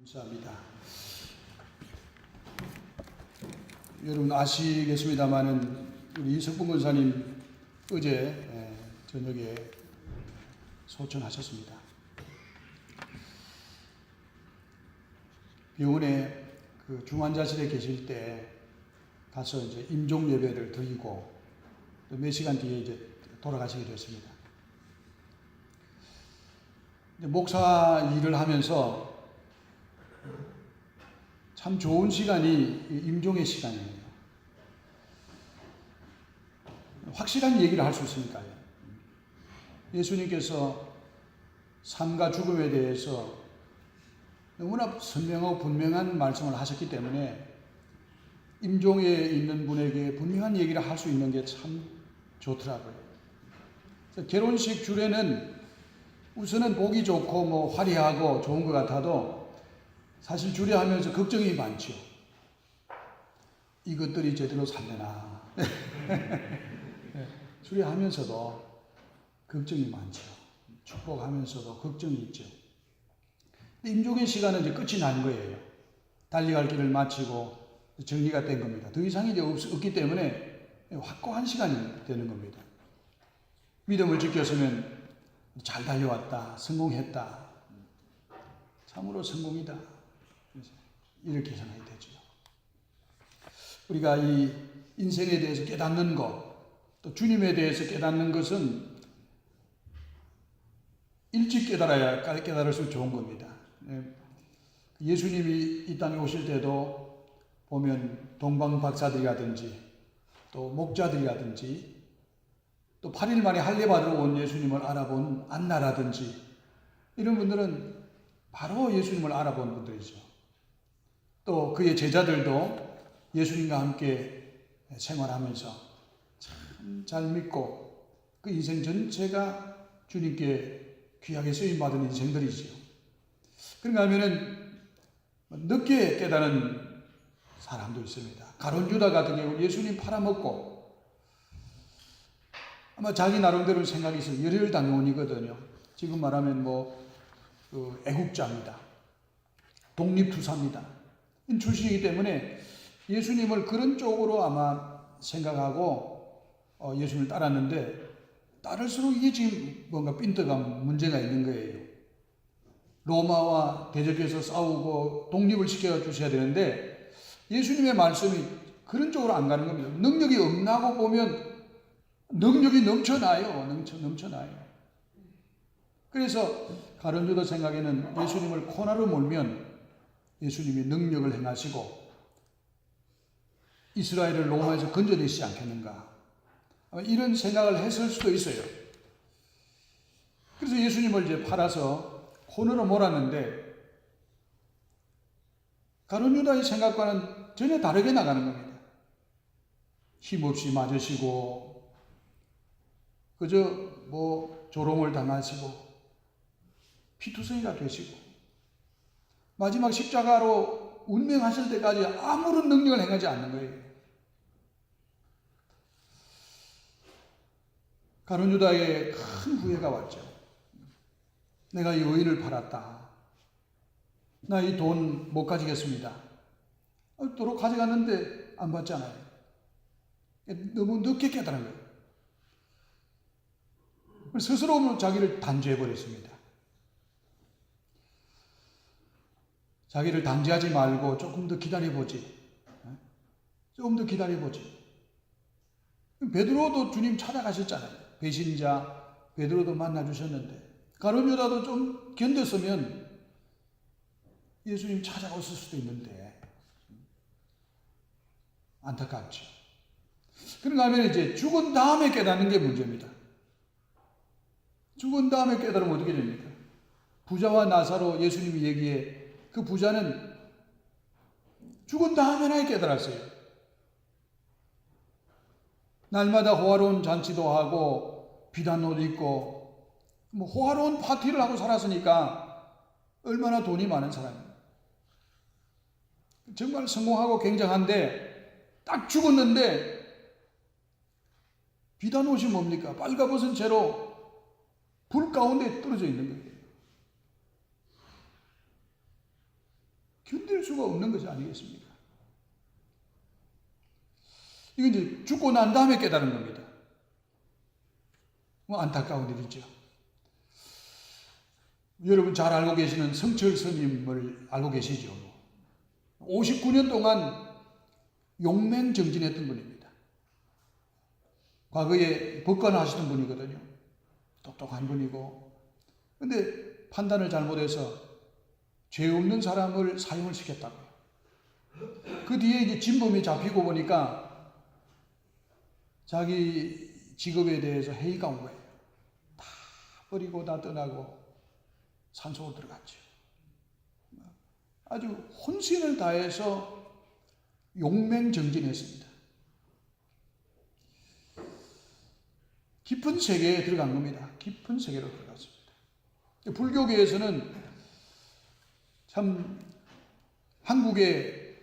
감사합니다. 여러분 아시겠습니다마는 우리 이석봉 권사님 어제 저녁에 소천하셨습니다. 병원에 그 중환자실에 계실 때 가서 이제 임종 예배를 드리고 또 몇 시간 뒤에 이제 돌아가시게 됐습니다. 목사 일을 하면서 참 좋은 시간이 임종의 시간이에요. 확실한 얘기를 할 수 있으니까요. 예수님께서 삶과 죽음에 대해서 너무나 선명하고 분명한 말씀을 하셨기 때문에 임종에 있는 분에게 분명한 얘기를 할 수 있는 게 참 좋더라고요. 결혼식 주례는 우선은 보기 좋고 뭐 화려하고 좋은 것 같아도 사실 주례하면서 걱정이 많죠. 이것들이 제대로 살려나. 주례하면서도 걱정이 많죠. 축복하면서도 걱정이 있죠. 임종의 시간은 이제 끝이 난 거예요. 달려갈 길을 마치고 정리가 된 겁니다. 더 이상이 이제 없기 때문에 확고한 시간이 되는 겁니다. 믿음을 지켰으면 잘 달려왔다, 성공했다, 참으로 성공이다, 이렇게 생각이 되죠. 우리가 이 인생에 대해서 깨닫는 것, 또 주님에 대해서 깨닫는 것은 일찍 깨달을수록 좋은 겁니다. 예수님이 이 땅에 오실 때도 보면 동방 박사들이라든지 또 목자들이라든지 또 8일 만에 할례 받으러 온 예수님을 알아본 안나라든지 이런 분들은 바로 예수님을 알아본 분들이죠. 또 그의 제자들도 예수님과 함께 생활하면서 참 잘 믿고 그 인생 전체가 주님께 귀하게 쓰임받은 인생들이지요. 그런가 하면은 늦게 깨달은 사람도 있습니다. 가룟 유다 같은 경우 예수님 팔아먹고 아마 자기 나름대로 생각이 있어서 열혈 당원이거든요. 지금 말하면 애국자입니다. 독립투사입니다. 출신이기 때문에 예수님을 그런 쪽으로 아마 생각하고 예수님을 따랐는데 따를수록 이게 지금 뭔가 삔뜨가 문제가 있는 거예요. 로마와 대적해서 싸우고 독립을 시켜주셔야 되는데 예수님의 말씀이 그런 쪽으로 안 가는 겁니다. 능력이 없나고 보면 능력이 넘쳐나요. 넘쳐나요. 그래서 가룟 유다 생각에는 예수님을 코나로 몰면 예수님이 능력을 행하시고 이스라엘을 로마에서 건져내시지 않겠는가. 이런 생각을 했을 수도 있어요. 그래서 예수님을 이제 팔아서 코너로 몰았는데 가룟 유다의 생각과는 전혀 다르게 나가는 겁니다. 힘없이 맞으시고 그저 조롱을 당하시고 피투성이가 되시고 마지막 십자가로 운명하실 때까지 아무런 능력을 행하지 않는 거예요. 가룟 유다에 큰 후회가 왔죠. 내가 이 의인을 팔았다. 나 이 돈 못 가지겠습니다. 도로 가져갔는데 안 받잖아요. 너무 늦게 깨달은 거예요. 스스로 자기를 단죄해버렸습니다. 자기를 단죄하지 말고 조금 더 기다려보지. 조금 더 기다려보지. 베드로도 주님 찾아가셨잖아요. 배신자 베드로도 만나주셨는데 가룟 유다도 좀 견뎠으면 예수님 찾아오실 수도 있는데 안타깝죠. 그런가 하면 이제 죽은 다음에 깨닫는 게 문제입니다. 죽은 다음에 깨달으면 어떻게 됩니까? 부자와 나사로 예수님이 얘기해 그 부자는 죽은 다음에나 깨달았어요. 날마다 호화로운 잔치도 하고 비단 옷 입고 호화로운 파티를 하고 살았으니까 얼마나 돈이 많은 사람이에요. 정말 성공하고 굉장한데 딱 죽었는데 비단 옷이 뭡니까? 빨가벗은 채로 불 가운데 떨어져 있는 거예요. 이럴 수가 없는 것이 아니겠습니까? 이건 이제 죽고 난 다음에 깨달은 겁니다. 뭐 안타까운 일이죠. 여러분 잘 알고 계시는 성철 스님을 알고 계시죠? 59년 동안 용맹정진했던 분입니다. 과거에 법관하시던 분이거든요. 똑똑한 분이고. 근데 판단을 잘못해서 죄 없는 사람을 사형을 시켰다고요. 그 뒤에 이제 진범이 잡히고 보니까 자기 직업에 대해서 회의가 온 거예요. 다 버리고 다 떠나고 산속으로 들어갔죠. 아주 혼신을 다해서 용맹정진했습니다. 깊은 세계에 들어간 겁니다. 깊은 세계로 들어갔습니다. 불교계에서는 참 한국에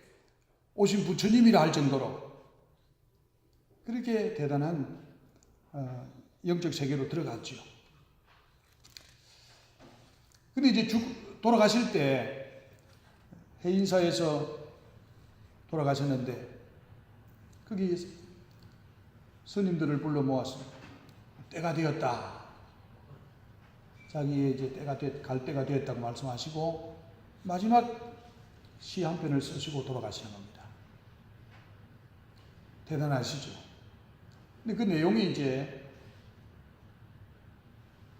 오신 부처님이라 할 정도로 그렇게 대단한 영적 세계로 들어갔죠. 근데 이제 돌아가실 때 해인사에서 돌아가셨는데 거기 스님들을 불러 모았습니다. 때가 되었다. 자기의 이제 갈 때가 되었다고 말씀하시고 마지막 시 한 편을 쓰시고 돌아가시는 겁니다. 대단하시죠. 근데 그 내용이 이제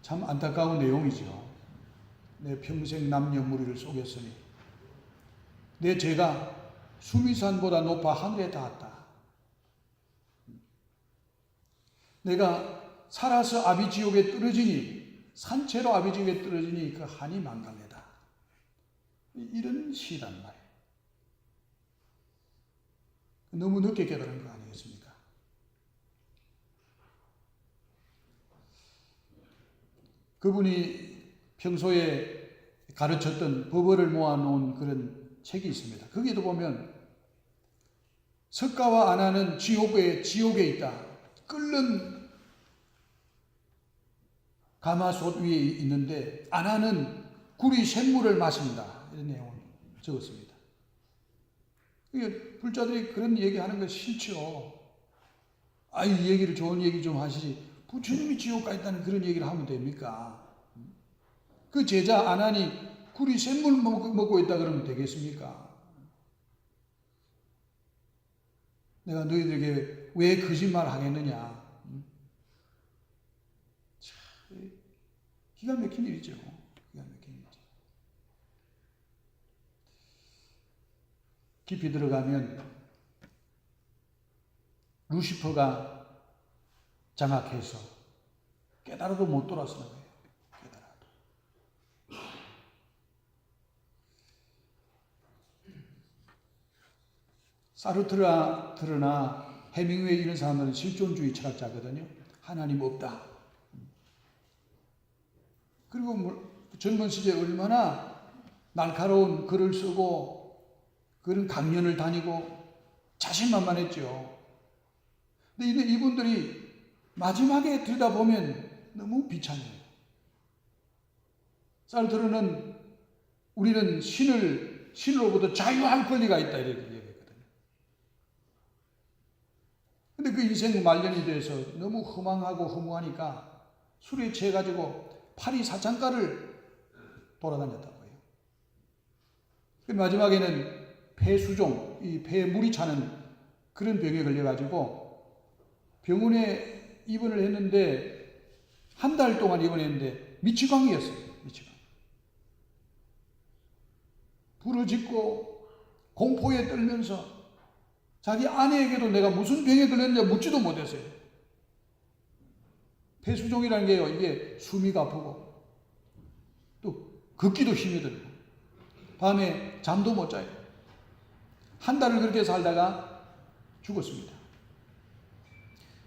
참 안타까운 내용이죠. 내 평생 남녀무리를 속였으니 내 죄가 수미산보다 높아 하늘에 닿았다. 내가 살아서 아비지옥에 떨어지니 산채로 아비지옥에 떨어지니 그 한이 망각내다. 이런 시란 말이에요. 너무 늦게 깨달은 거 아니겠습니까? 그분이 평소에 가르쳤던 법어를 모아놓은 그런 책이 있습니다. 거기에도 보면 석가와 아나는 지옥에 있다. 끓는 가마솥 위에 있는데 아나는 구리 샘물을 마신다. 이런 내용을 적었습니다. 불자들이 그런 얘기하는 거 싫죠. 이 얘기를 좋은 얘기 좀 하시지. 부처님이 지옥 가 있다는 그런 얘기를 하면 됩니까? 그 제자 아난이 구리 샘물 먹고 있다 그러면 되겠습니까? 내가 너희들에게 왜 거짓말 하겠느냐? 기가 막힌 일이죠. 기가 막힌 일이죠. 깊이 들어가면 루시퍼가 장악해서 깨달아도 못 돌아서는 거예요. 깨달아도. 사르트르나 해밍웨이 이런 사람들은 실존주의 철학자거든요. 하나님 없다. 그리고 젊은 시절에 얼마나 날카로운 글을 쓰고 그런 강연을 다니고 자신만만했죠. 근데 이분들이 마지막에 들여다보면 너무 비참해요. 사르트르는 우리는 신으로부터 자유할 권리가 있다 이렇게 얘기했거든요. 근데 그 인생 말년이 돼서 너무 허망하고 허무하니까 술에 취해가지고 파리 사창가를 돌아다녔다고 해요. 마지막에는 폐수종, 이 폐에 물이 차는 그런 병에 걸려가지고 병원에 입원을 했는데 한 달 동안 입원했는데 미치광이었어요. 미치광. 부르짖고 공포에 떨면서 자기 아내에게도 내가 무슨 병에 걸렸냐 묻지도 못했어요. 폐수종이라는 게요, 이게 숨이 가쁘고 또 걷기도 힘이 들고 밤에 잠도 못 자요. 한 달을 그렇게 살다가 죽었습니다.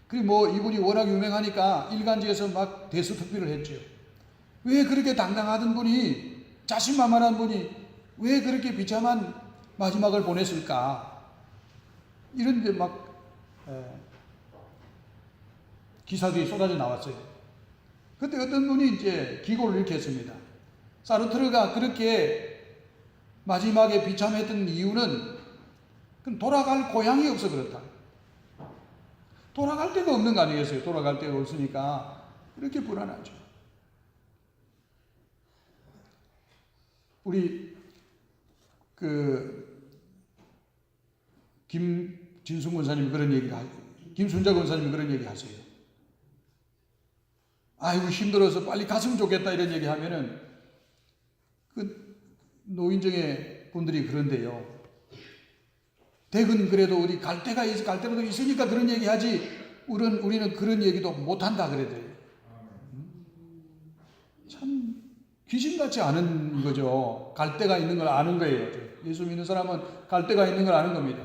그리고 이분이 워낙 유명하니까 일간지에서 막 대수특비를 했죠. 왜 그렇게 당당하던 분이, 자신만만한 분이 왜 그렇게 비참한 마지막을 보냈을까? 이런 데 막 기사들이 쏟아져 나왔어요. 그때 어떤 분이 이제 기고를 이렇게 했습니다. 사르트르가 그렇게 마지막에 비참했던 이유는 그건 돌아갈 고향이 없어 그렇다. 돌아갈 데가 없는 거 아니겠어요? 돌아갈 데가 없으니까 이렇게 불안하죠. 우리 김진순 권사님이 그런 얘기를 하죠. 김순자 권사님이 그런 얘기 하세요. 아이고 힘들어서 빨리 갔으면 좋겠다 이런 얘기 하면은 그 노인정의 분들이 그런데요. 댁은 그래도 우리 갈 데라도 있으니까 그런 얘기 하지 우리는 그런 얘기도 못한다 그래도요. 참 귀신같이 아는 거죠. 갈 데가 있는 걸 아는 거예요. 예수 믿는 사람은 갈 데가 있는 걸 아는 겁니다.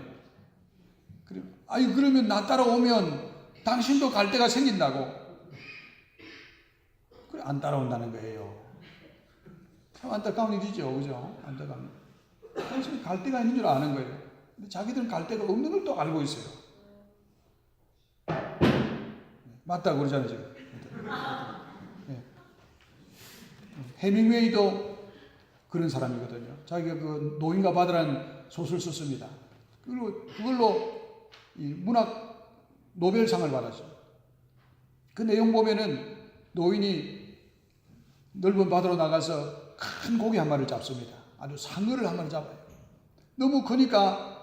그러면 나 따라오면 당신도 갈 데가 생긴다고. 그래 안 따라온다는 거예요. 참 안타까운 일이죠. 그죠? 안타까운. 당신이 갈 데가 있는 줄 아는 거예요. 근데 자기들은 갈 데가 없는 걸 또 알고 있어요. 맞다고 그러잖아요, 지금. 네. 해밍웨이도 그런 사람이거든요. 자기가 그 노인과 바다라는 소설을 썼습니다. 그리고 그걸로 이 문학 노벨상을 받았죠. 그 내용 보면은 노인이 넓은 바다로 나가서 큰 고기 한 마리를 잡습니다. 아주 상어를 한 마리 잡아요. 너무 크니까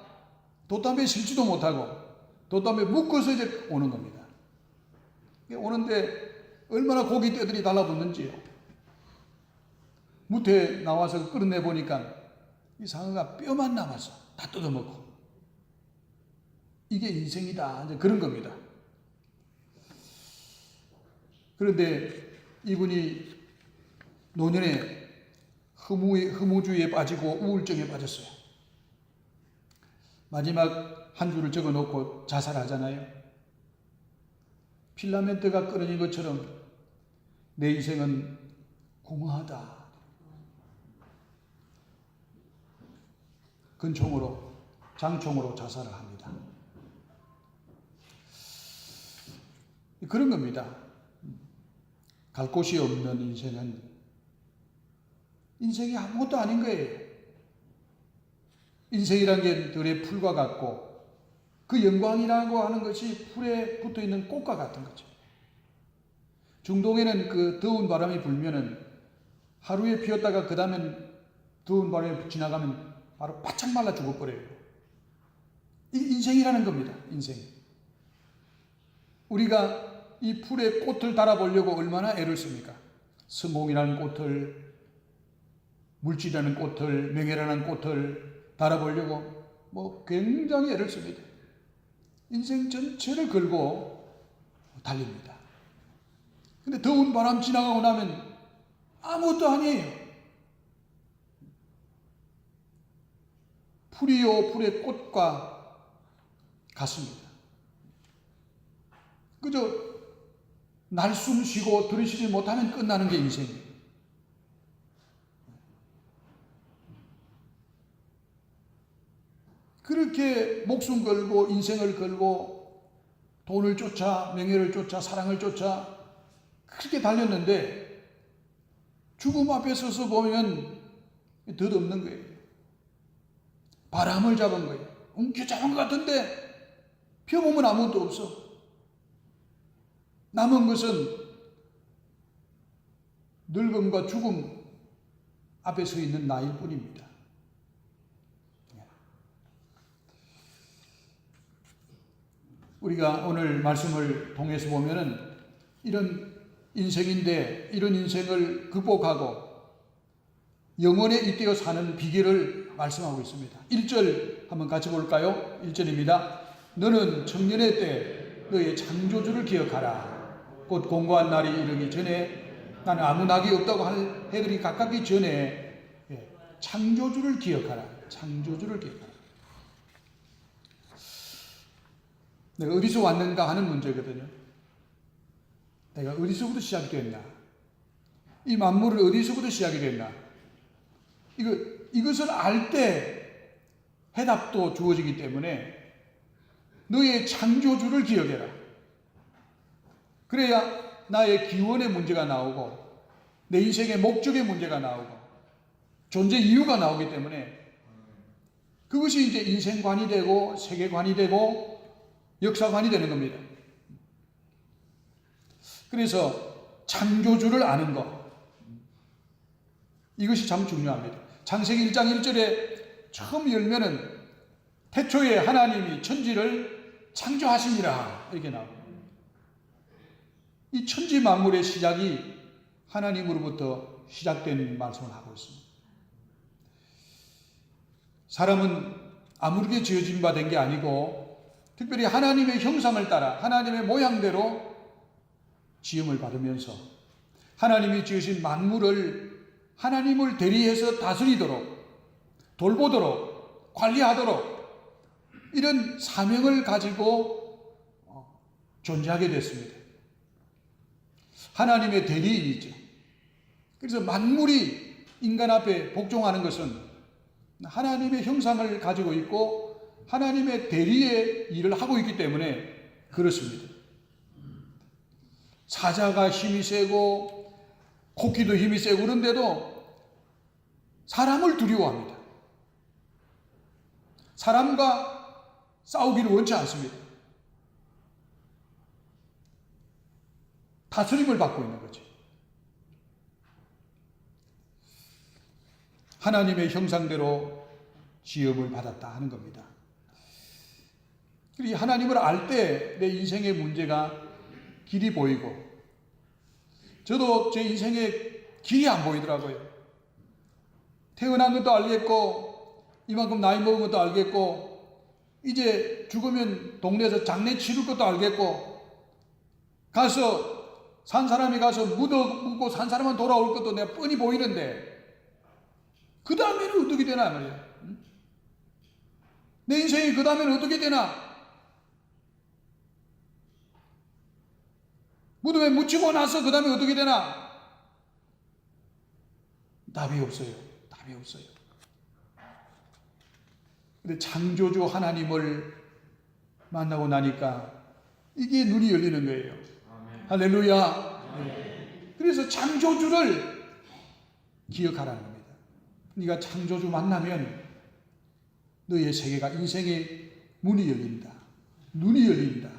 돛담배에 실지도 못하고 돛담배에 묶어서 이제 오는 겁니다. 오는데 얼마나 고기 떼들이 달라붙는지요. 무태 나와서 끌어내 보니까 이 상어가 뼈만 남아서 다 뜯어먹고 이게 인생이다. 이제 그런 겁니다. 그런데 이분이 노년에 허무주의에 빠지고 우울증에 빠졌어요. 마지막 한 줄을 적어 놓고 자살하잖아요. 필라멘트가 끊어진 것처럼 내 인생은 공허하다. 장총으로 자살을 합니다. 그런 겁니다. 갈 곳이 없는 인생이 아무것도 아닌 거예요. 인생이란 게 들의 풀과 같고 그 영광이라고 하는 것이 풀에 붙어있는 꽃과 같은 거죠. 중동에는 그 더운 바람이 불면은 하루에 피었다가 그 다음엔 더운 바람이 지나가면 바로 바짝 말라 죽어버려요. 이 인생이라는 겁니다. 인생. 우리가 이 풀에 꽃을 달아보려고 얼마나 애를 씁니까? 스몽이라는 꽃을, 물질이라는 꽃을, 명예라는 꽃을 달아보려고 굉장히 애를 씁니다. 인생 전체를 걸고 달립니다. 근데 더운 바람 지나가고 나면 아무것도 아니에요. 풀이요 풀의 꽃과 같습니다. 그저 날숨 쉬고 들이쉬지 못하면 끝나는 게 인생이에요. 그렇게 목숨 걸고 인생을 걸고 돈을 쫓아 명예를 쫓아 사랑을 쫓아 그렇게 달렸는데 죽음 앞에 서서 보면 덧없는 거예요. 바람을 잡은 거예요. 움켜잡은 것 같은데 펴보면 아무것도 없어. 남은 것은 늙음과 죽음 앞에 서 있는 나일 뿐입니다. 우리가 오늘 말씀을 통해서 보면은 이런 인생인데 이런 인생을 극복하고 영원에 잇대어 사는 비결을 말씀하고 있습니다. 1절 한번 같이 볼까요? 1절입니다. 너는 청년의 때 너의 창조주를 기억하라. 곧 공고한 날이 이르기 전에 나는 아무 낙이 없다고 할 해들이 가깝기 전에 창조주를 기억하라. 창조주를 기억하라. 내가 어디서 왔는가 하는 문제거든요. 내가 어디서부터 시작이 됐나? 이 만물을 어디서부터 시작이 됐나? 이것을 알 때 해답도 주어지기 때문에 너의 창조주를 기억해라. 그래야 나의 기원의 문제가 나오고 내 인생의 목적의 문제가 나오고 존재 이유가 나오기 때문에 그것이 이제 인생관이 되고 세계관이 되고 역사관이 되는 겁니다. 그래서 창조주를 아는 것, 이것이 참 중요합니다. 창세기 1장 1절에 처음 열면은 태초에 하나님이 천지를 창조하시니라 이렇게 나옵니다. 이 천지 만물의 시작이 하나님으로부터 시작된 말씀을 하고 있습니다. 사람은 아무렇게 지어진 바 된 게 아니고 특별히 하나님의 형상을 따라 하나님의 모양대로 지음을 받으면서 하나님이 지으신 만물을 하나님을 대리해서 다스리도록 돌보도록 관리하도록 이런 사명을 가지고 존재하게 됐습니다. 하나님의 대리인이죠. 그래서 만물이 인간 앞에 복종하는 것은 하나님의 형상을 가지고 있고 하나님의 대리의 일을 하고 있기 때문에 그렇습니다. 사자가 힘이 세고 코끼도 힘이 세고 그런데도 사람을 두려워합니다. 사람과 싸우기를 원치 않습니다. 다스림을 받고 있는 거죠. 하나님의 형상대로 지음을 받았다 하는 겁니다. 그리고 하나님을 알 때 내 인생의 문제가 길이 보이고, 저도 제 인생에 길이 안 보이더라고요. 태어난 것도 알겠고, 이만큼 나이 먹은 것도 알겠고, 이제 죽으면 동네에서 장례 치를 것도 알겠고, 가서 산 사람이 가서 묻고 산 사람은 돌아올 것도 내가 뻔히 보이는데 그 다음에는 어떻게 되나 말이야. 내 인생이 그 다음에는 어떻게 되나. 무덤에 묻히고 나서 그 다음에 어떻게 되나. 답이 없어요. 답이 없어요. 근데 창조주 하나님을 만나고 나니까 이게 눈이 열리는 거예요. 할렐루야. 네. 그래서 창조주를 기억하라는 겁니다. 네가 창조주 만나면 너의 세계가 인생의 문이 열린다. 눈이 열린다.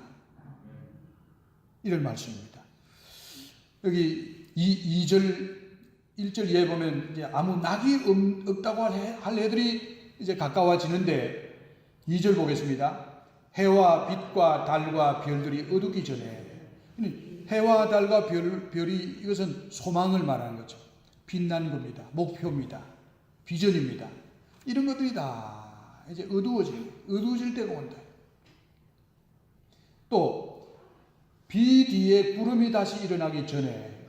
이런 말씀입니다. 여기 2절 1절 이하에 보면 이제 아무 낙이 없다고 할 해들이 이제 가까워지는데 2절 보겠습니다. 해와 빛과 달과 별들이 어둡기 전에, 해와 달과 별이 이것은 소망을 말하는 거죠. 빛나는 겁니다. 목표입니다. 비전입니다. 이런 것들이 다 이제 어두워질 때가 온다. 또 비 뒤에 구름이 다시 일어나기 전에,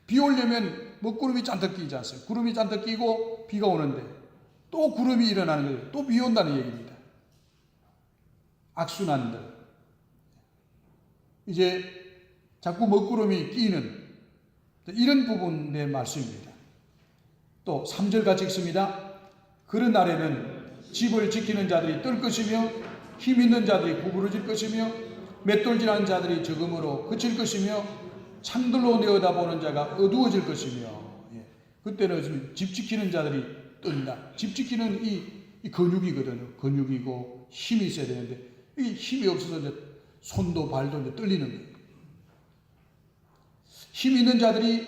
비 오려면 먹구름이 잔뜩 끼지 않습니까? 구름이 잔뜩 끼고 비가 오는데 또 구름이 일어나는 거예요. 또 비 온다는 얘기입니다. 악순환들. 이제 자꾸 먹구름이 끼는 이런 부분의 말씀입니다. 또 3절 같이 읽습니다. 그런 날에는 집을 지키는 자들이 뜰 것이며 힘 있는 자들이 구부러질 것이며 맷돌질하는 자들이 적음으로 그칠 것이며 창들로 내어다보는 자가 어두워질 것이며, 그때는 집 지키는 자들이 뜬다. 집 지키는 이 근육이거든요. 근육이고 힘이 있어야 되는데 이 힘이 없어서 이제 손도 발도 이제 떨리는 거예요. 힘 있는 자들이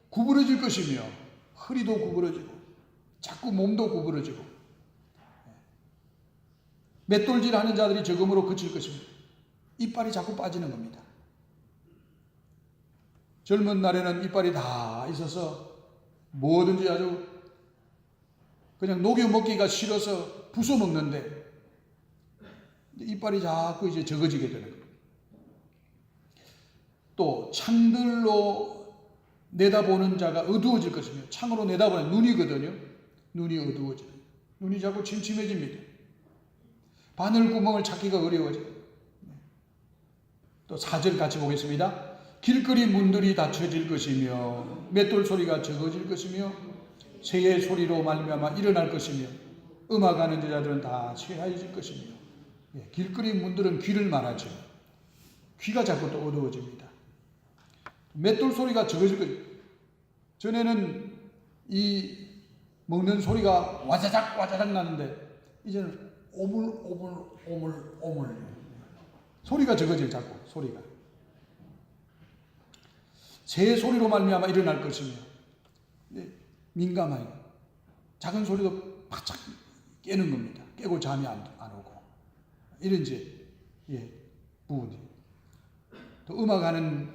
구부러질 것이며 허리도 구부러지고 자꾸 몸도 구부러지고 맷돌질하는 자들이 적음으로 그칠 것입니다. 이빨이 자꾸 빠지는 겁니다. 젊은 날에는 이빨이 다 있어서 뭐든지 아주 그냥 녹여 먹기가 싫어서 부숴 먹는데 이빨이 자꾸 이제 적어지게 되는 거예요. 또 창들로 내다보는 자가 어두워질 것이며, 창으로 내다보는 눈이거든요. 눈이 어두워져요. 눈이 자꾸 침침해집니다. 바늘 구멍을 찾기가 어려워져요. 또 4절 같이 보겠습니다. 길거리 문들이 닫혀질 것이며 맷돌 소리가 적어질 것이며 새의 소리로 말미암아 일어날 것이며 음악하는 자들은 다 쇠하여질 것이며. 길거리 문들은 귀를 말하죠. 귀가 자꾸 또 어두워집니다. 맷돌 소리가 적어질 것이며, 전에는 이 먹는 소리가 와자작 와자작 나는데 이제는 오물오물 소리가 적어져요. 자꾸 소리가 새 소리로 말미암아 일어날 것이며 민감하게 작은 소리도 바짝 깨는 겁니다. 깨고 잠이 안 오고 이런 이제 부분이 또 음악하는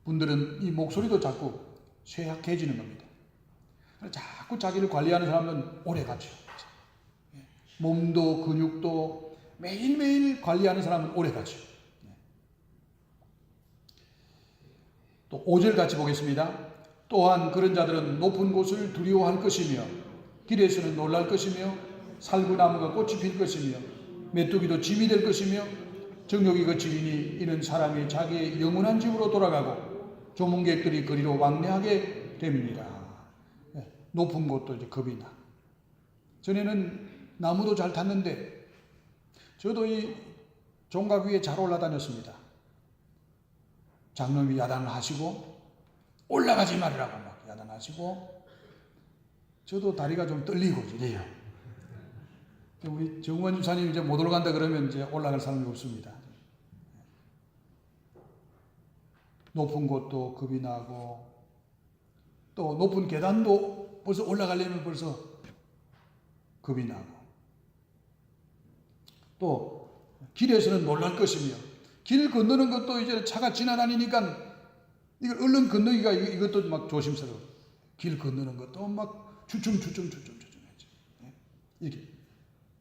분들은 이 목소리도 자꾸 쇠약해지는 겁니다. 자꾸 자기를 관리하는 사람은 오래 가죠. 몸도 근육도 매일매일 관리하는 사람은 오래 가죠. 또 5절 같이 보겠습니다. 또한 그런 자들은 높은 곳을 두려워할 것이며 길에서는 놀랄 것이며 살구나무가 꽃이 필 것이며 메뚜기도 짐이 될 것이며 정욕이 그치리니 이는 사람이 자기의 영원한 집으로 돌아가고 조문객들이 그리로 왕래하게 됨이니라. 높은 곳도 이제 겁이 나. 전에는 나무도 잘 탔는데 저도 이 종각 위에 잘 올라다녔습니다. 장로님이 야단을 하시고 올라가지 말으라고 막 야단하시고 저도 다리가 좀 떨리고 이래요. 우리 정우환 집사님 이제 못 올라간다 그러면 이제 올라갈 사람이 없습니다. 높은 곳도 겁이 나고 또 높은 계단도 벌써 올라가려면 벌써 겁이 나고 또 길에서는 놀랄 것이며 길 건너는 것도 이제 차가 지나다니니까 이걸 얼른 건너기가 이것도 막 조심스러워. 길 건너는 것도 막 주춤주춤 이렇게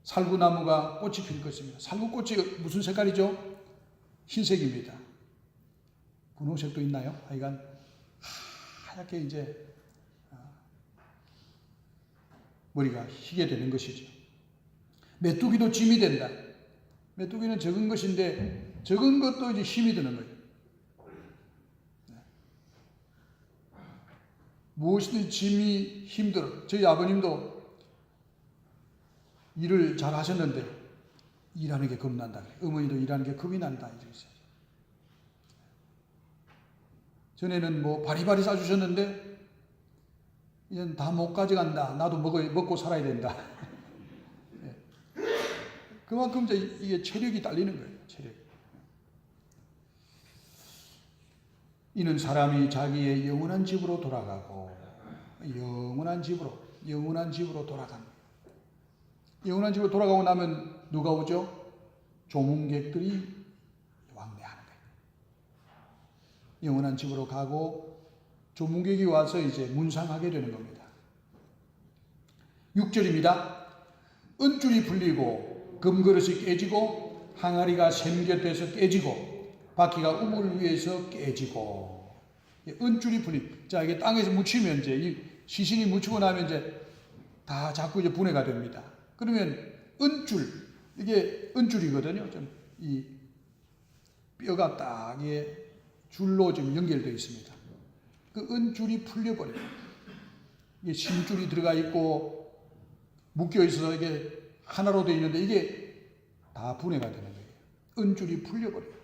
살구나무가 꽃이 필 것입니다. 살구꽃이 무슨 색깔이죠? 흰색입니다. 분홍색도 있나요? 하여간 하얗게 이제 머리가 희게 되는 것이죠. 메뚜기도 짐이 된다. 메뚜기는 적은 것인데 적은 것도 이제 힘이 드는 거예요. 무엇이든 짐이 힘들어. 저희 아버님도 일을 잘 하셨는데 일하는 게 겁난다. 어머니도 일하는 게 겁이 난다. 이러셨어요. 전에는 뭐 바리바리 싸주셨는데 이젠 다 못 가져간다. 나도 먹고 살아야 된다. 그만큼 이제 이게 체력이 딸리는 거예요. 체력. 이는 사람이 자기의 영원한 집으로 돌아가고 영원한 집으로 돌아갑니다. 영원한 집으로 돌아가고 나면 누가 오죠? 조문객들이 왕래하는 거예요. 영원한 집으로 가고 조문객이 와서 이제 문상하게 되는 겁니다. 6절입니다. 은줄이 풀리고 금그릇이 깨지고 항아리가 샘곁에서 깨지고 바퀴가 우물 위에서 깨지고 은줄이 풀림. 자, 이게 땅에서 묻히면 이제 이 시신이 묻히고 나면 이제 다 자꾸 이제 분해가 됩니다. 그러면 은줄, 이게 은줄이거든요. 좀 이 뼈가 딱 줄로 좀 연결되어 있습니다. 그 은줄이 풀려버려요. 이게 심줄이 들어가 있고 묶여 있어서 이게 하나로 되어 있는데 이게 다 분해가 되는 거예요. 은줄이 풀려버려요.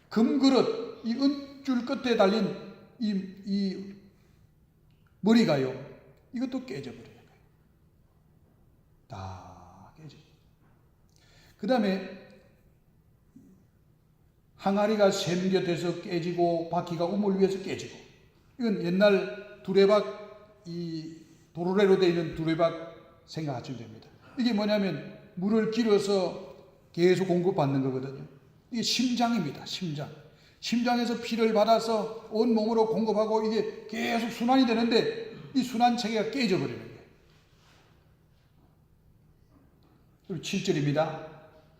금그릇, 이 은줄 끝에 달린 이 머리가요, 이것도 깨져버려요. 다 깨져. 그 다음에 항아리가 샘곁에서 깨지고 바퀴가 우물 위에서 깨지고, 이건 옛날 두레박, 이 도르래로 되어 있는 두레박 생각하시면 됩니다. 이게 뭐냐면 물을 길어서 계속 공급받는 거거든요. 이게 심장입니다. 심장에서 피를 받아서 온 몸으로 공급하고 이게 계속 순환이 되는데 이 순환 체계가 깨져버리는 거예요. 그리고 7절입니다.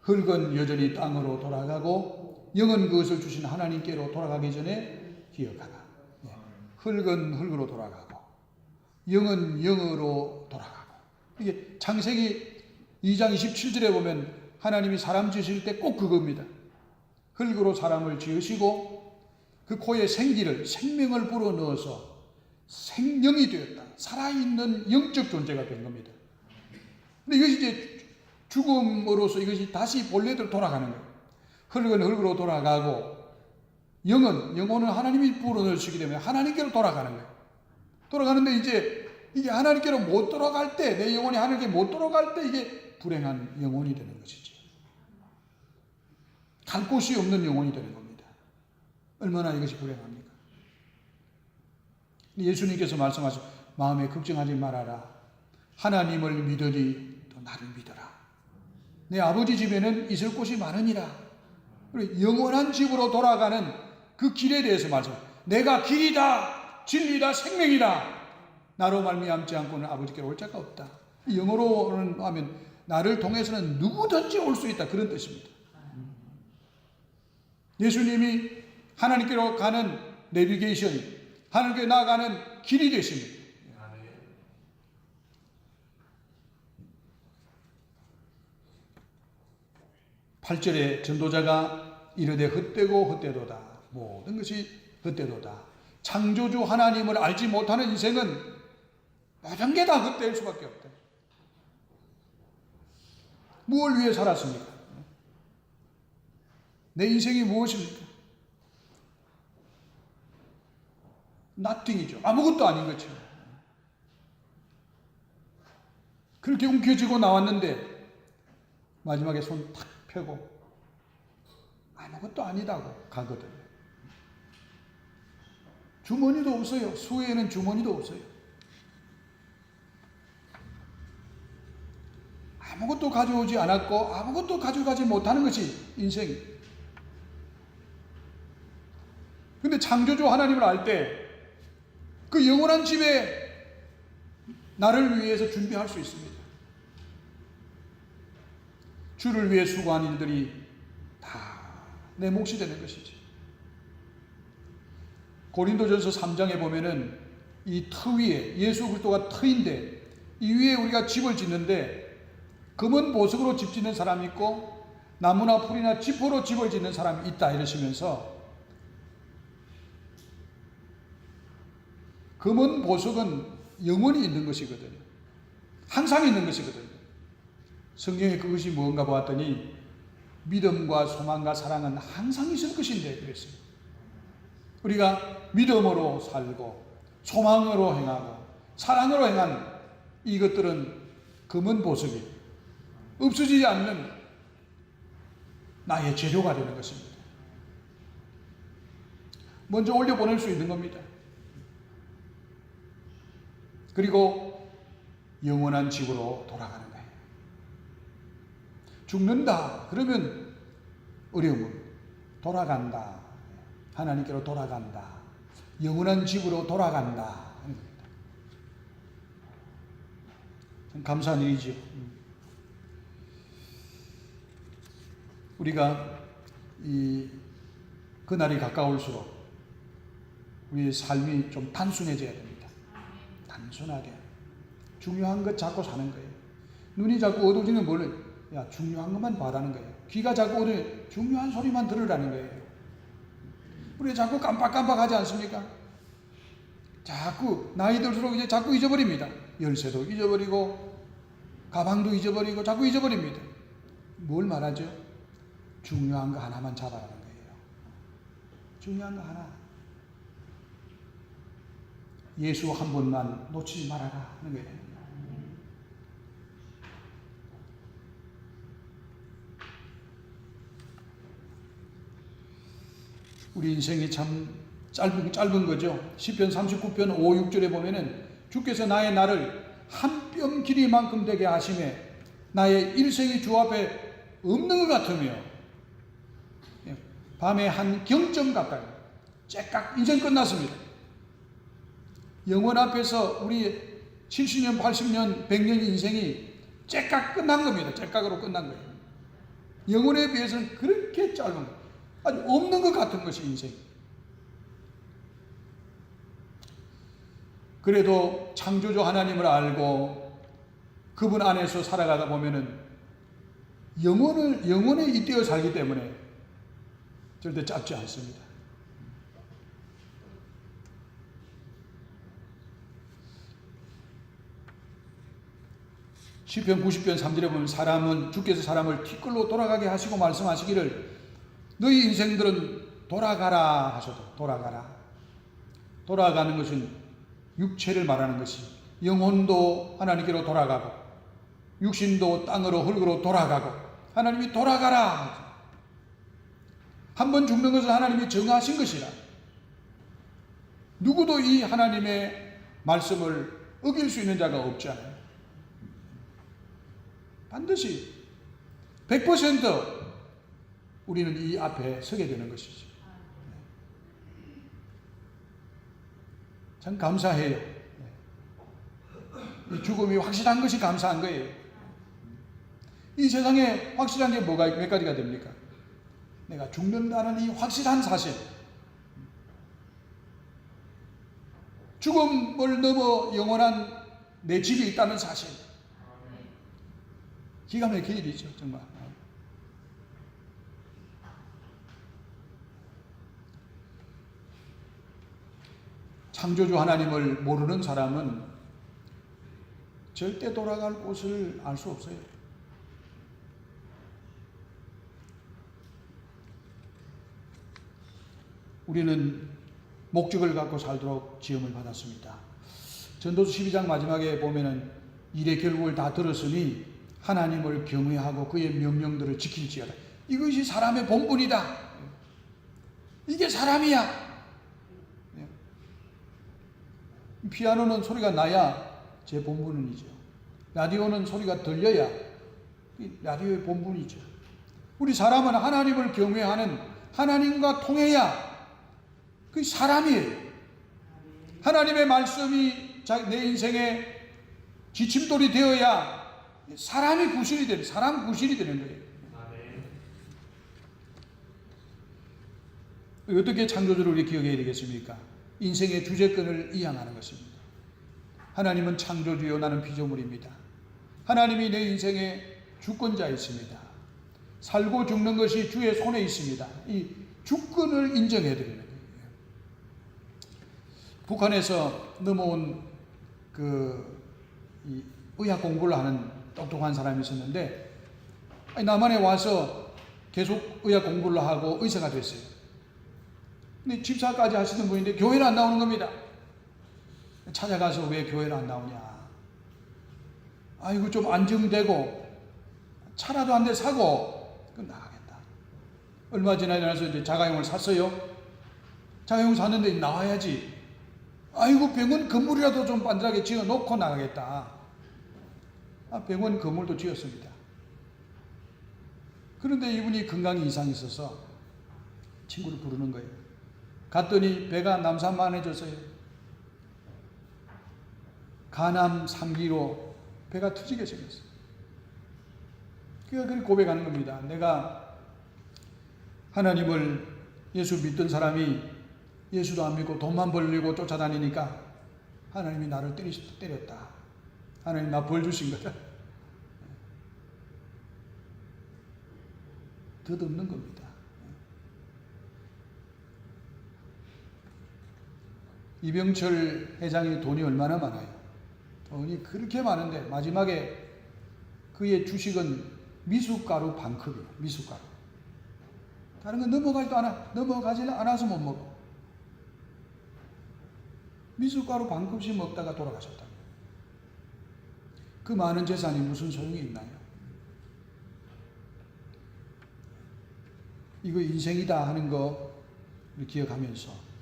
흙은 여전히 땅으로 돌아가고 영은 그것을 주신 하나님께로 돌아가기 전에 기억하라. 흙은 흙으로 돌아가고 영은 영으로 돌아가고. 이게 창세기 2장 27절에 보면 하나님이 사람 지으실 때 꼭 그겁니다. 흙으로 사람을 지으시고 그 코에 생명을 불어넣어서 생명이 되었다. 살아있는 영적 존재가 된 겁니다. 근데 이것이 이제 죽음으로써 이것이 다시 본래대로 돌아가는 거예요. 흙은 흙으로 돌아가고 영혼은 하나님이 불어넣으시기 때문에 하나님께로 돌아가는 거예요. 돌아가는데 이제 이게 하나님께로 못 돌아갈 때, 내 영혼이 하나님께 못 돌아갈 때 이게 불행한 영혼이 되는 것이죠. 갈 곳이 없는 영혼이 되는 겁니다. 얼마나 이것이 불행합니까? 예수님께서 말씀하시고 마음에 걱정하지 말아라. 하나님을 믿으니 또 나를 믿어라. 내 아버지 집에는 있을 곳이 많으니라. 영원한 집으로 돌아가는 그 길에 대해서 말씀합니다. 내가 길이다, 진리다, 생명이다. 나로 말미암지 않고는 아버지께로 올 자가 없다. 영어로는 하면 나를 통해서는 누구든지 올 수 있다. 그런 뜻입니다. 예수님이 하나님께로 가는 내비게이션, 하나님께 나아가는 길이 되십니다. 8절에 전도자가 이르되 헛되고 헛되도다. 모든 것이 헛되도다. 창조주 하나님을 알지 못하는 인생은 모든 게 다 헛될 수밖에 없다. 무엇을 위해 살았습니까? 내 인생이 무엇입니까? nothing이죠. 아무것도 아닌 거죠. 그렇게 움켜쥐고 나왔는데 마지막에 손 탁 펴고 아무것도 아니다고 가거든요. 주머니도 없어요. 수에는 주머니도 없어요. 아무것도 가져오지 않았고 아무것도 가져가지 못하는 것이 인생이에요. 근데 창조주 하나님을 알 때 그 영원한 집에 나를 위해서 준비할 수 있습니다. 주를 위해 수고한 일들이 다 내 몫이 되는 것이지. 고린도전서 3장에 보면은 이 터 위에 예수 그리스도가 터인데 이 위에 우리가 집을 짓는데 금은 보석으로 집 짓는 사람이 있고 나무나 풀이나 지포로 집을 짓는 사람이 있다 이러시면서 금은 보석은 영원히 있는 것이거든요. 항상 있는 것이거든요. 성경에 그것이 무엇인가 보았더니 믿음과 소망과 사랑은 항상 있을 것인데 그랬어요. 우리가 믿음으로 살고 소망으로 행하고 사랑으로 행한 이것들은 금은 보석이 없어지지 않는 나의 재료가 되는 것입니다. 먼저 올려보낼 수 있는 겁니다. 그리고 영원한 집으로 돌아가는 거예요. 죽는다 그러면 어려움은 돌아간다. 하나님께로 돌아간다. 영원한 집으로 돌아간다. 참 감사한 일이죠. 우리가 그날이 가까울수록 우리의 삶이 좀 단순해져야 됩니다. 단순하게 중요한 것 잡고 사는 거예요. 눈이 자꾸 어두워지면 뭘? 야, 중요한 것만 봐라는 거예요. 귀가 자꾸 어두워지면 중요한 소리만 들으라는 거예요. 우리 자꾸 깜빡깜빡하지 않습니까? 자꾸 나이 들수록 이제 자꾸 잊어버립니다. 열쇠도 잊어버리고 가방도 잊어버리고 자꾸 잊어버립니다. 뭘 말하죠? 중요한 거 하나만 잡아라는 거예요. 중요한 거 하나. 예수 한 번만 놓치지 말아라 하는 거예요. 우리 인생이 참 짧은 거죠. 시편 39편 5, 6절에 보면은 주께서 나의 날을 한 뼘 길이만큼 되게 하심에 나의 일생이 주 앞에 없는 것 같으며 밤에 한 경점 가까이 째깍 인생 끝났습니다. 영원 앞에서 우리 70년, 80년, 100년 인생이 째깍 끝난 겁니다. 째깍으로 끝난 거예요. 영혼에 비해서는 그렇게 짧은 거예요. 아주 없는 것 같은 것이 인생. 그래도 창조주 하나님을 알고 그분 안에서 살아가다 보면은 영혼에 잇대어 살기 때문에 절대 짧지 않습니다. 시편 90편 3절에 보면 주께서 사람을 티끌로 돌아가게 하시고 말씀하시기를 너희 인생들은 돌아가라 하셔도 돌아가라. 돌아가는 것은 육체를 말하는 것이 영혼도 하나님께로 돌아가고 육신도 땅으로 흙으로 돌아가고 하나님이 돌아가라. 한 번 죽는 것은 하나님이 정하신 것이라. 누구도 이 하나님의 말씀을 어길 수 있는 자가 없잖아요. 반드시 100% 우리는 이 앞에 서게 되는 것이죠. 참 감사해요. 이 죽음이 확실한 것이 감사한 거예요. 이 세상에 확실한 게 몇 가지가 됩니까? 내가 죽는다는 이 확실한 사실. 죽음을 넘어 영원한 내 집이 있다는 사실. 기가 막힌 일이죠, 정말. 창조주 하나님을 모르는 사람은 절대 돌아갈 곳을 알 수 없어요. 우리는 목적을 갖고 살도록 지음을 받았습니다. 전도서 12장 마지막에 보면은 일의 결국을 다 들었으니 하나님을 경외하고 그의 명령들을 지킬지어다. 이것이 사람의 본분이다. 이게 사람이야. 피아노는 소리가 나야 제 본분이죠. 라디오는 소리가 들려야 라디오의 본분이죠. 우리 사람은 하나님을 경외하는, 하나님과 통해야 그 사람이에요. 하나님의 말씀이 내 인생의 지침돌이 되어야 사람이 구실이 되는, 사람 구실이 되는 거예요. 어떻게 창조주를 우리 기억해야 되겠습니까? 인생의 주제권을 이양하는 것입니다. 하나님은 창조주요, 나는 피조물입니다. 하나님이 내 인생의 주권자이십니다. 살고 죽는 것이 주의 손에 있습니다. 이 주권을 인정해 드리는 거예요. 북한에서 넘어온 이 의학 공부를 하는 똑똑한 사람이 있었는데, 남한에 와서 계속 의학 공부를 하고 의사가 됐어요. 근데 집사까지 하시는 분인데 교회를 안 나오는 겁니다. 찾아가서 왜 교회를 안 나오냐. 아이고, 좀 안정되고 차라도 한 대 사고 그럼 나가겠다. 얼마 지나서 이제 자가용을 샀어요. 자가용 샀는데 나와야지. 아이고, 병원 건물이라도 좀 반듯하게 지어 놓고 나가겠다. 병원 건물도 지었습니다. 그런데 이분이 건강에 이상이 있어서 친구를 부르는 거예요. 갔더니 배가 남산만해졌어요. 간암 3기로 배가 터지게 생겼어요. 그러니까 고백하는 겁니다. 내가 하나님을, 예수 믿던 사람이 예수도 안 믿고 돈만 벌려고 쫓아다니니까 하나님이 나를 때렸다. 하나님 나 벌 주신 거다. 덧없는 겁니다. 이병철 회장의 돈이 얼마나 많아요? 돈이 그렇게 많은데 마지막에 그의 주식은 미숫가루 반컵이에요. 미숫가루. 다른 건 넘어가지 않아서 못 먹어. 미숫가루 반컵씩 먹다가 돌아가셨다. 그 많은 재산이 무슨 소용이 있나요? 이거 인생이다 하는 거 기억하면서,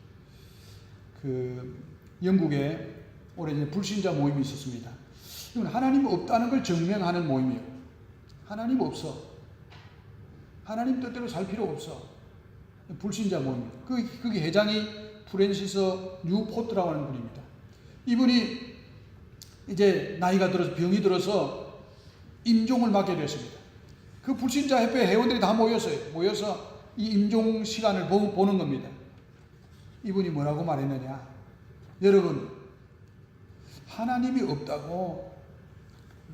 영국에 오래전에 불신자 모임이 있었습니다. 이건 하나님 없다는 걸 증명하는 모임이에요. 하나님 없어. 하나님 뜻대로 살 필요 없어. 불신자 모임. 그게 회장이 프랜시스 뉴포트라고 하는 분입니다. 이분이 이제 나이가 들어서 병이 들어서 임종을 맞게 됐습니다. 그 불신자 협회 회원들이 다 모였어요. 모여서 이 임종 시간을 보는 겁니다. 이분이 뭐라고 말했느냐. 여러분, 하나님이 없다고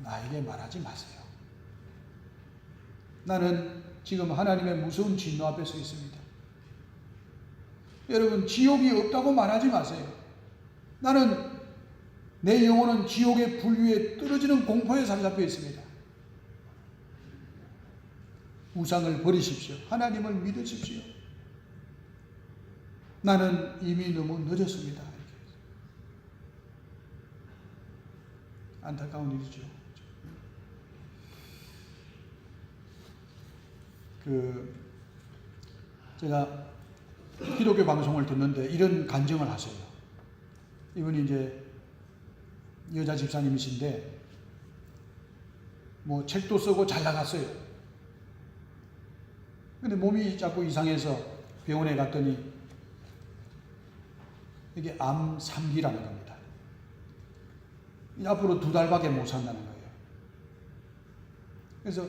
나에게 말하지 마세요. 나는 지금 하나님의 무서운 진노 앞에 서 있습니다. 여러분, 지옥이 없다고 말하지 마세요. 나는 내 영혼은 지옥의 불 위에 떨어지는 공포에 사로잡혀 있습니다. 우상을 버리십시오. 하나님을 믿으십시오. 나는 이미 너무 늦었습니다. 안타까운 일이죠. 제가 기독교 방송을 듣는데 이런 간증을 하세요. 이분이 이제 여자 집사님이신데 뭐 책도 쓰고 잘 나갔어요. 근데 몸이 자꾸 이상해서 병원에 갔더니 이게 암 3기라는 겁니다. 앞으로 2달밖에 못 산다는 거예요. 그래서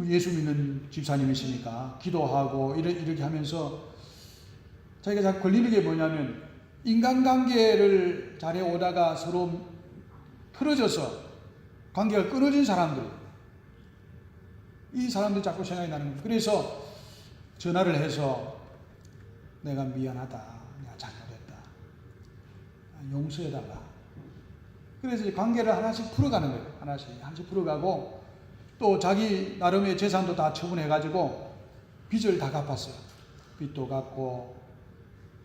예수 믿는 집사님이시니까 기도하고 이렇게 하면서 자기가 자꾸 걸리는 게 뭐냐면 인간관계를 잘해오다가 서로 틀어져서 관계가 끊어진 사람들, 이 사람들이 자꾸 생각이 나는 거예요. 그래서 전화를 해서 내가 미안하다, 내가 잘못했다, 용서해달라. 그래서 관계를 하나씩 풀어가는 거예요. 하나씩 풀어가고 또 자기 나름의 재산도 다 처분해가지고 빚을 다 갚았어요. 빚도 갚고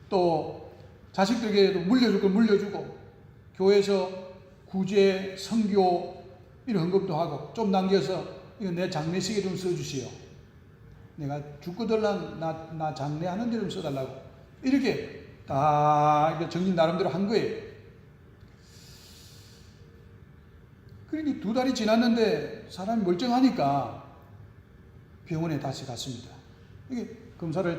또 자식들에게도 물려줄 걸 물려주고 교회에서 구제, 선교 이런 헌금도 하고 좀 남겨서 이거 내 장례식에 좀 써주시오. 내가 죽거들랑 나 장례하는 데 좀 써달라고 이렇게 다 정신 나름대로 한 거예요. 그러니 2달이 지났는데 사람이 멀쩡하니까 병원에 다시 갔습니다. 이게 검사를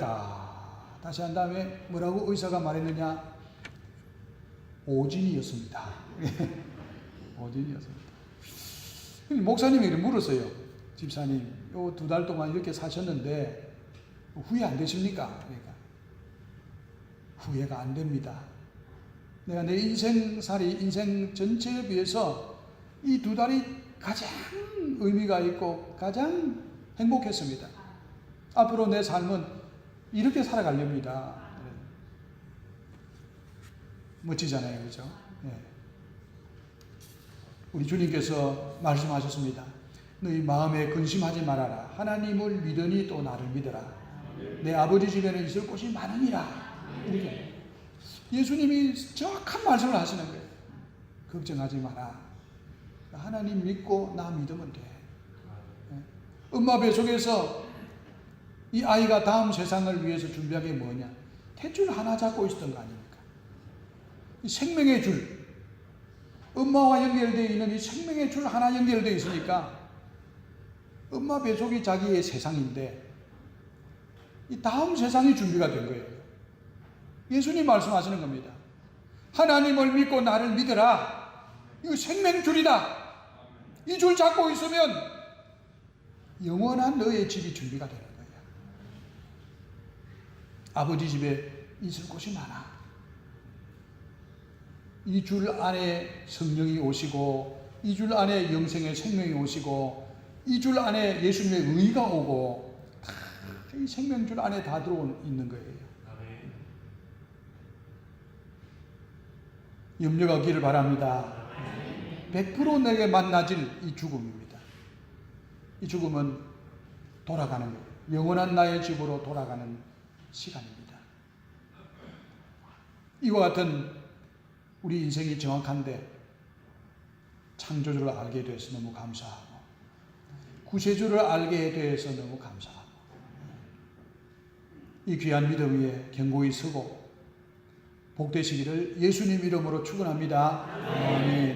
다시 한 다음에 뭐라고 의사가 말했느냐? 오진이었습니다. 오진이었습니다. 목사님이 물었어요. 집사님, 요 2달 동안 이렇게 사셨는데 후회 안 되십니까? 그러니까 후회가 안 됩니다. 내가 내 인생 전체에 비해서 이 2달이 가장 의미가 있고 가장 행복했습니다. 앞으로 내 삶은 이렇게 살아가렵니다. 멋지잖아요, 그렇죠? 네. 우리 주님께서 말씀하셨습니다. 너희 마음에 근심하지 말아라. 하나님을 믿으니 또 나를 믿어라. 내 아버지 집에는 있을 곳이 많으니라. 이렇게 예수님이 정확한 말씀을 하시는 거예요. 걱정하지 마라. 하나님 믿고 나 믿으면 돼. 엄마 뱃속에서 이 아이가 다음 세상을 위해서 준비한 게 뭐냐? 탯줄 하나 잡고 있었던 거 아닙니까? 이 생명의 줄, 엄마와 연결되어 있는 이 생명의 줄 하나 연결되어 있으니까 엄마 뱃속이 자기의 세상인데 이 다음 세상이 준비가 된 거예요. 예수님 말씀하시는 겁니다. 하나님을 믿고 나를 믿어라. 이거 생명줄이다. 이 줄 잡고 있으면 영원한 너의 집이 준비가 되는 거예요. 아버지 집에 있을 곳이 많아. 이 줄 안에 성령이 오시고 이 줄 안에 영생의 생명이 오시고 이 줄 안에 예수님의 의가 오고 다 이 생명줄 안에 다 들어오 있는 거예요. 염려가 없기를 바랍니다. 100% 내게 만나질 이 죽음입니다. 이 죽음은 돌아가는 거예요. 영원한 나의 집으로 돌아가는 시간입니다. 이와 같은 우리 인생이 정확한데 창조주를 알게 돼서 너무 감사하고 구세주를 알게 돼서 너무 감사하고 이 귀한 믿음 위에 견고히 서고 복되시기를 예수님 이름으로 축원합니다. 아멘.